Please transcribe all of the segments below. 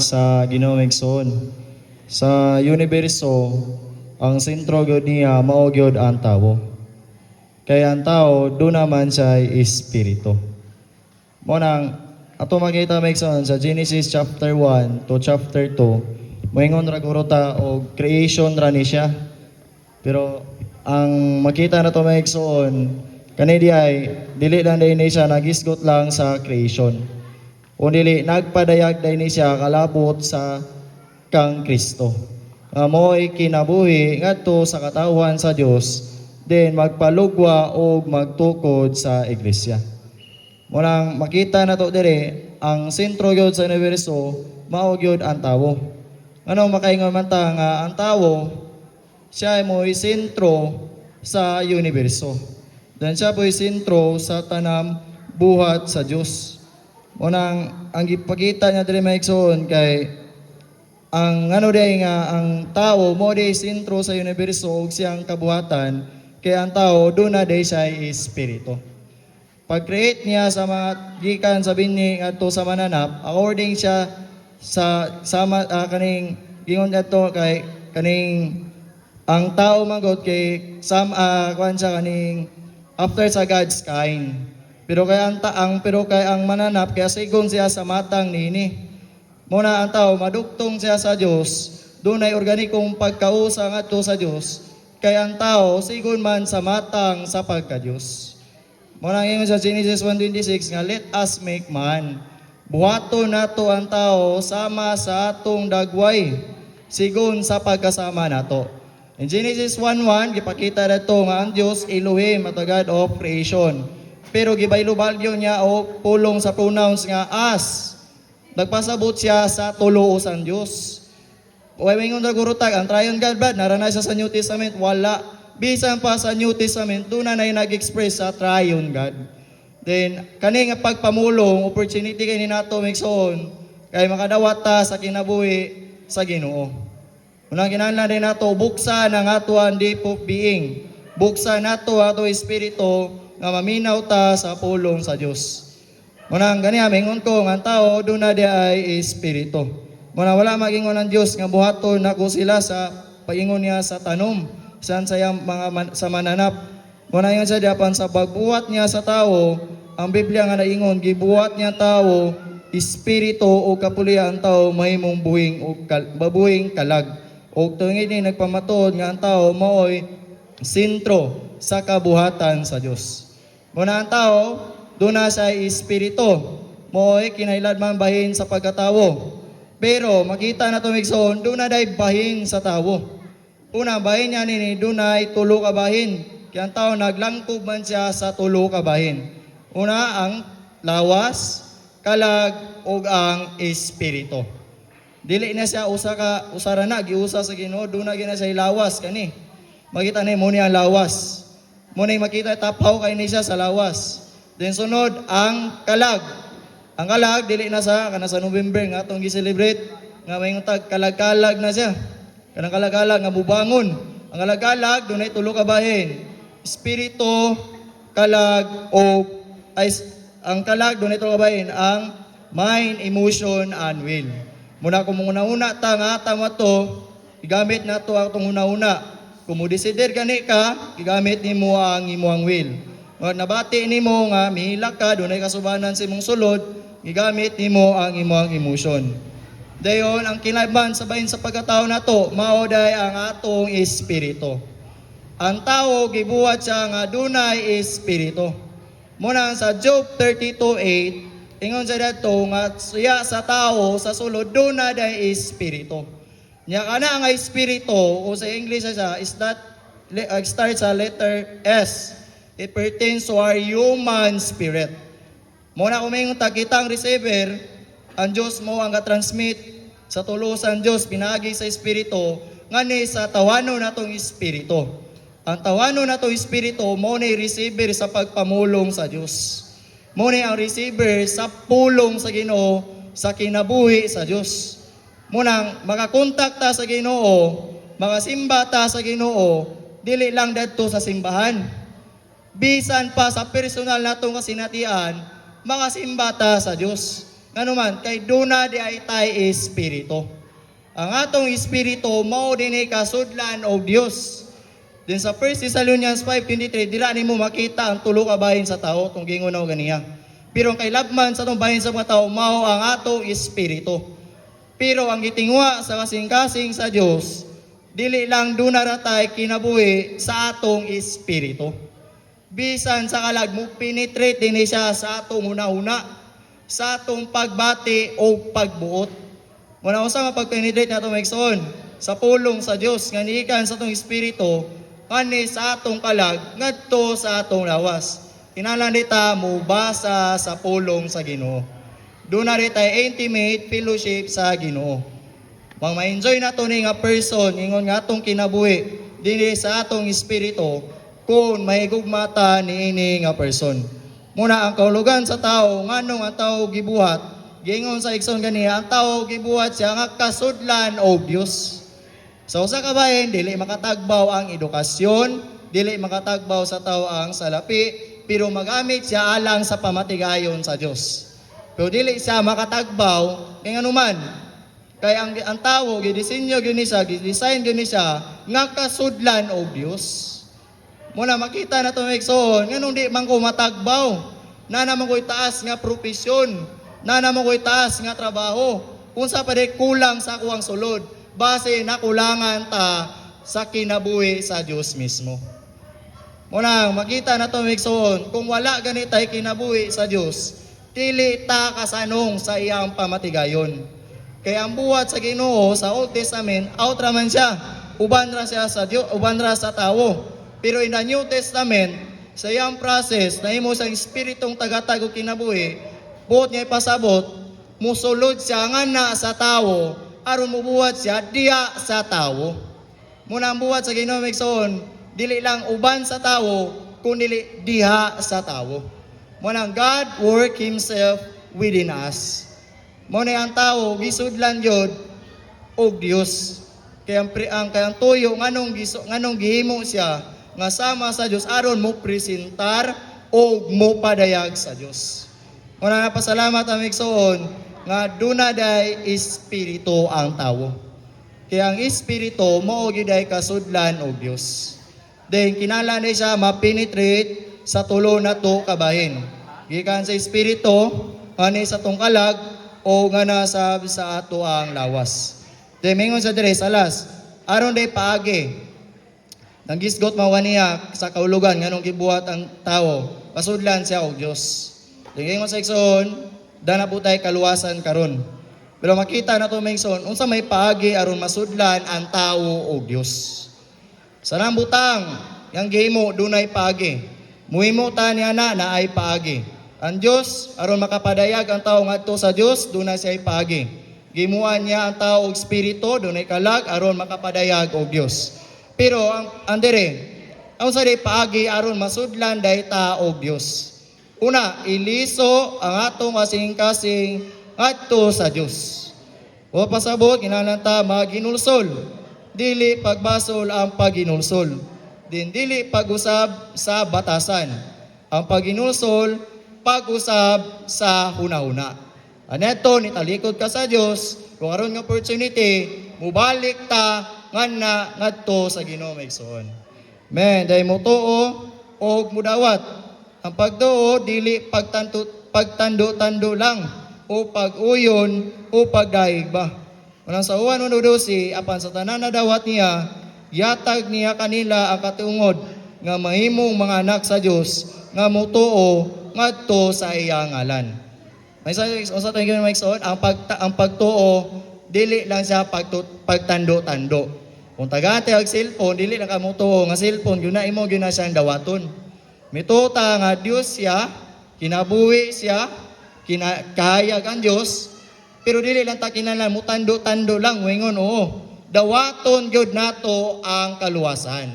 sa Ginoo Igsoon. Sa universo, ang sentro gyud niya mao gyud ang tawo. Kaya ang tao do naman siya espiritu. Mo nang ato makita Igsoon sa Genesis chapter 1 to chapter 2, moingon ra guro ta og creation ra ni siya. Pero ang makita na to Igsoon, kani di ay dili lang din siya nagisgot lang sa creation. O dili nagpadayag din siya kalabot sa kang Kristo. Mo'y kinabuhi ngadto sa katawhan sa Dios, then magpalugwa o magtukod sa iglesia. Munang makita na to dire, ang sentro gyud sa universo mao gyud ang tawo. Ano makaingon man ta nga ang tawo siya mo'y sentro sa universo. Dan siya po'y sentro sa tanam buhat sa Dios. Munang ang gipakita niya dire Igsoon kay ang nga ang tao mo di sentro sa universo ug siyang kabuhatan kay ang tao do na day siya espiritu. Pag-create niya sa mga gikan sa bini ngadto sa mananap, according siya sa kaning gingon adto kay kaning ang tao magod kay kuan siya kaning after sa God's kind. Pero kay ang mananap kaya sigon siya sa matang nini. Muna ang tao, madugtong siya sa Diyos, dunay organikong pagkausa ngadto sa Diyos, kay ang tao, sigon man sa matang sa pagka-Diyos. Muna ngayon sa Genesis 1:26 nga, let us make man. Buhato nato ang tao sama sa atong dagway, sigon sa pagkasama nato. In Genesis 1:1, gipakita nato nga ang Diyos Elohim at God of creation. Pero gibaylo-balyo niya o pulong sa pronouns nga as. Nagpasabot siya sa tuloos-ang Diyos. Uwawingon na gurutag, ang triune God ba? Narana siya sa New Testament? Wala. Bisan pa sa New Testament, doon na nag-express sa triune God. Then, kani nga pagpamulong, opportunity kay ni nato Igsoon, kay makadawat ta sa kinabuhi sa Ginoo. Unang kinahanglan din nato, buksa ng ato ang deep of being. Buksa nato ato espiritu nga maminaw ta sa pulong sa Diyos. Munang ganiya, mingon ko, ang tao, doon na di ay espiritu. Muna wala magingon ng Diyos, nga buhaton na ko sila sa paingon niya sa tanom, saan sayang sa mananap. Muna yun sa diapan, sa pagbuhat niya sa tao, ang Biblia nga naingon, gibuhat niya tao, espiritu o kapulian ang tao, mahimong babuhing kalag. O tungin ni nagpamatod nga ang tao, maoy sentro sa kabuhatan sa Diyos. Muna ang tao, doon na sa espiritu, mo'y kinailan man bahin sa pagkatawo. Pero makita na Igsoon, doon na day bahin sa tawo. Una, bahin niya nini, doon na tulo ka bahin. Kaya ang tao naglangkob man siya sa tulo ka bahin. Una, ang lawas, kalag, o ang espiritu. Dili na siya usara na, giusa sa Ginoo, doon na gina siya lawas kani. Makita ni mo niya lawas. Muna makita tapaw kay ni siya sa lawas. Then sunod ang kalag. Ang kalag dili na sa November nga atong gi-celebrate nga may tag kalag-kalag na siya. Kanang kalag-kalag nga bubangon. Ang kalag-kalag dunay tulo ka bahin. Espiritu, kalag o ang kalag dunay tulo ka bahin, ang mind, emotion and will. Muna kung una ta nga tama to, igamit nato atong una-una. Kung mo decider gani ka, igamit nimo ang imong will. Nabati nimo nga mihila ka, dunay kasubanan sa imong sulod, gigamit nimo ang imong emotion. Dayon ang kinaiban sa bahin sa pagkatao nato, mao day ang atong espiritu. Ang tao gibuhat siya nga dunay espiritu. Muna sa Job 32:8, ingon sa dato nga siya sa tao sa sulod dunay day espiritu. Nya kana nga espiritu o sa English siya is that start sa letter S. It pertains to our human spirit. Muna kumingon kitang receiver, ang Diyos mo ang ga-transmit sa tulusan Diyos, pinagi sa espiritu, ngani sa tawano natong espiritu. Ang tawano natong espiritu, mo ni receiver sa pagpamulong sa Diyos. Mo ni ang receiver sa pulong sa Ginoo, sa kinabuhi sa Diyos. Munang makakontak ta sa Ginoo, makasimba ta sa Ginoo, dili lang dadto sa simbahan. Bisan pa sa personal natong kasinatian, makasimba ta sa Dios. Ngano man kay duna di ay tay espiritu. Ang atong espiritu mao dinhi kasudlan og Dios. Then sa 1 Thessalonians 5:23 dira nimo makita ang tulo ka bahin sa tao tong gingon na ganiya. Pero ang kailabman sa atong bahin sa mga tao mao ang atong espiritu. Pero ang gitingwa sa kasing-kasing sa Dios dili lang duna ra tay kinabuhi sa atong espiritu. Bisan sa kalag mo penetrate dinhi siya sa atong una-una sa atong pagbati o pagbuot. Muna usa nga pag-penetrate nato maigsoon sa pulong sa Dios nga niikan sa atong espiritu kani sa atong kalag ngadto sa atong lawas. Kinahanglan dita mubasa sa pulong sa Ginoo. Doon na rin tayo intimate fellowship sa Ginoo. Mang ma-enjoy na to ni nga person ingon nga atong kinabuhi dinhi sa atong espiritu kung mahigugmata niini nga person. Muna ang kahulugan sa tao nganong ang tao gibuhat gingon sa igsoon ganiya ang tao gibuhat siya nga kasudlan og Dios. Sa usa ka bahin dili makatagbaw ang edukasyon, dili makatagbaw sa tao ang salapi, pero magamit siya alang sa pamatigayon sa Dios. Pero dili siya makatagbaw kay anuman kay ang tao gidisenyo gyud ni siya, gidesign gyud ni siya nga kasudlan og Dios. Muna makita na ito maigsoon, nga nung di man ko matagbaw, na naman ko'y taas nga profesyon, na naman ko'y taas nga trabaho, kung sa pa kulang sa kuwang sulod, base na kulangan ta sa kinabuhi sa Diyos mismo. Muna makita na ito maigsoon, kung wala ganitay kinabuhi sa Diyos, dili ta kasanong sa iyang pamatigayon. Kaya ang buhat sa Ginoo sa Old Testament, out raman siya, uban ra siya sa Dios, uban ra sa tawo. Pero in the New Testament, sa iyang process, na imo sa espiritong tagatag o kinabuhi, buot niya ipasabot, musulod siya nga na sa tawo, aron mubuhat siya diya sa tawo. Muna ang buhat sa Ginoo maigsoon, dili lang uban sa tawo, kundi diha sa tawo. Muna God work Himself within us. Muna ang tawo, gisudlan yun, og Dios. Kaya ang tuyo, nganong gihimo siya, nga sama sa Dios aron mo presentar o mo padayag sa Dios. Una na pasalamat ang igsoon nga dunaday espiritu ang tawo. Kaya ang espiritu mao gyud ay kasudlan og Dios. Then kinahanglan siya ma-penetrate sa tulo na to kabahin. Gikan sa espiritu ani sa tong kalag o nga nasa sa ato ang lawas. Then mingon sa dire salas aron day paagi ang gisgot mawaniya sa kaulugan nganong gibuhat ang tawo, pasudlan siya og Dios. Tingin sa igsoon, dana po tayo kaluwasan karon. Pero makita na to mengson, unsa may paagi aron masudlan ang tawo og Dios. Sa butang, yang gihimo dunay paagi. Muhimo ta niya na ay paagi. Ang Dios aron makapadayag ang tawo ngadto sa Dios, dunay siya paagi. Gimuan niya ang tawo og espiritu, dunay kalag aron makapadayag og Dios. Pero ang sa di paagi aron masudlan dayta og Dios. Una, iliso ang atong kasing-kasing ngadto sa Dios. O pasabot kinahanglan ta maginulsol. Dili pagbasol ang paginulsol. Dili pag-usab sa batasan. Ang paginulsol pag-usab sa hunahuna. Aneto nitalikod ka sa Dios, kung aron nga opportunity, mubalik ta ngadto sa Ginoo maigsoon. Men, dahil mo tuo o mudawat. Ang pagtuo, dili pagtando-tando lang o pag-uyon o pagdaig ba. Unang sa uwan 1:12, apan sa tanan na dawat niya, yatag niya kanila ang katungod nga mahimong mga anak sa Dios nga mutuo ngadto sa iyang ngalan. May sa tingin maigsoon, ang pagtuo dili lang siya pagtando-tando. Kung tagate ang cellphone, dili na kamutuo nga cellphone, yun na imo, yun na siyang dawaton. Mituta nga Diyos siya, kinabuhi siya, kahayag ang Diyos, pero dili lang ta kinahanglan mo tando-tando lang, wingon, oo. Dawaton gyud nato ang kaluwasan.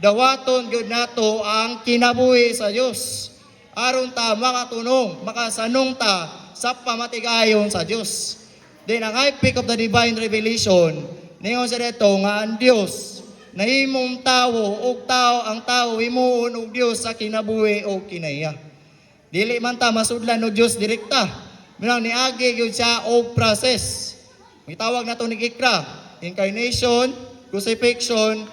Dawaton gyud nato ang kinabuhi sa Diyos. Aron ta makatunong, makasanong ta sa pamatigayon sa Diyos. Then ang high peak of the divine revelation, ningon sa dito nga ang Diyos nahimong tawo ug ang tawo himuon og Dios sa kinabuhi o kinaiya. Dili man ta masudlan og Dios direkta, Minang niagi gyud siya og process. Gitawag nato ni Ikra, incarnation, crucifixion,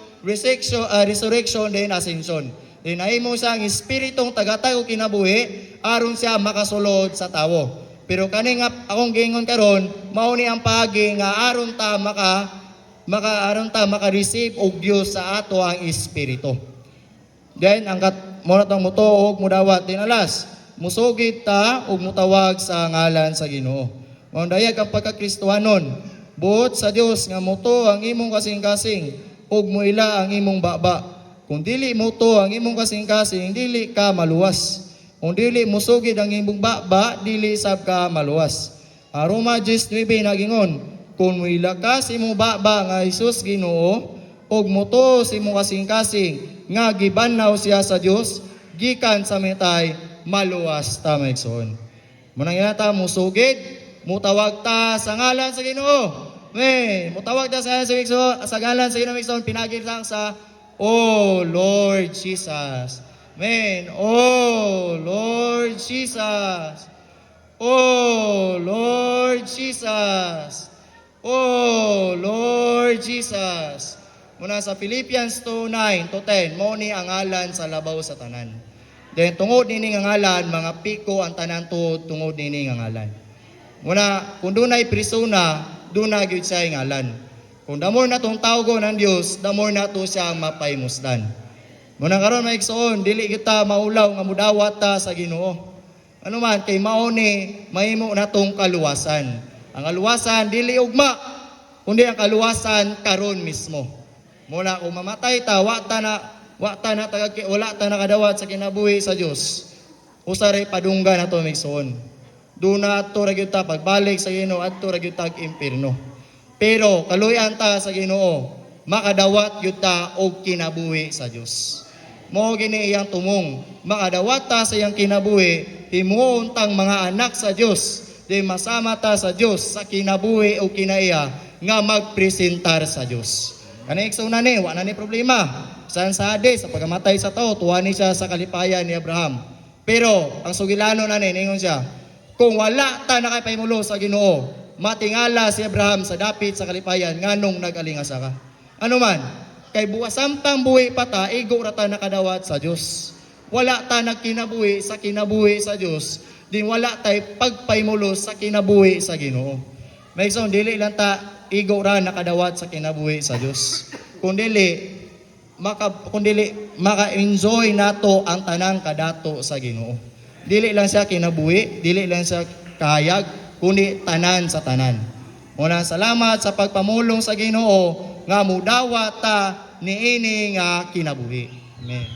resurrection, then ascension. Then nahimo siya ang espiritong tagatay og kinabuhi aron siya makasulod sa tawo. Pero kani nga akong gingon karon, mao ni ang paagi nga aron ta maka-receive og Dios sa ato ang espiritu. Then ang mo na tong mutuog mudawat din alas, musugid ta og mutawag sa ngalan sa Ginoo. Mao dayag ang pagka-Kristohanon, buot sa Dios nga moto ang imong kasing-kasing ug muila ang imong baba. Kung dili moto ang imong kasing-kasing, dili ka maluwas. Kung dili musugid ang imong baba, dili sab ka maluwas. Roma 10:9 nagingon, kung muila ka sa imong baba nga Hesus Ginoo ug moto sa imong kasing-kasing nga gibanaw siya sa Dios, gikan sa mitay maluwas ta maigsoon. Munang yata musugid, mutawag ta sa ngalan sa Ginoo. Mutawag ta sa ngalan sa Ginoo maigsoon, pinagil lang sa Oh Lord Jesus. Oh Lord Jesus. Oh Lord Jesus. Oh Lord Jesus. Muna sa Philippians 2:9-10, mo ni ang ngalan sa labaw sa tanan. Then tungod nini nga ngalan, mga piko ang tanan tungod nini nga ngalan. Muna kung dunay persona, duna gyud siya ngalan. Kung damor na tong tawgo ng Dios, damor na to siya mapaymusdan. Muna karon maigsoon, dili kita maulaw nga mudawat ta sa Ginoo. Ano man kay mao ni mahimo na tong kaluwasan. Ang kaluwasan dili ugma, kundi ang kaluwasan karon mismo. Muna kung mamatay ta, wala ta nakadawat sa kinabuhi sa Dios. Usaray padunggan nato maigsoon. Duna ato ra gyud ta pagbalik sa Ginoo, adto ra gyud ta impierno. Pero kaluyan ta sa Ginoo, makadawat gyud ta og kinabuhi sa Dios. Mao gini iyang tumong, makadawat ta sa iyang kinabuhi, himuon tang mga anak sa Dios, di masama ta sa Dios sa kinabuhi o kinaiya nga magpresentar sa Dios. Kani igsoon ni, wa na ni problema. San sa Hades, sa pagkamatay sa tao, tuwa ni siya sa kalipayan ni Abraham. Pero ang sugilano na ningon siya, kung wala ta nakapaymulo sa Ginoo, matingala si Abraham sa dapit sa kalipayan nganong nag-alingasa ka. Ano man, kay buwasampang buhi pa ta, igo ra ta nakadawat sa Dios. Wala ta nagkinabuhi sa kinabuhi sa Dios, din wala tay pagpaymulo sa kinabuhi sa Ginoo. May isang dili lang ta igo ra nakadawat sa kinabuhi sa Dios. Kung dili maka-enjoy nato ang tanang kadato sa Ginoo. Dili lang siya kinabuhi, dili lang siya kahayag, kundi tanan sa tanan. Muna salamat sa pagpamulong sa Ginoo nga mudawat ta niini nga kinabuhi. Amen.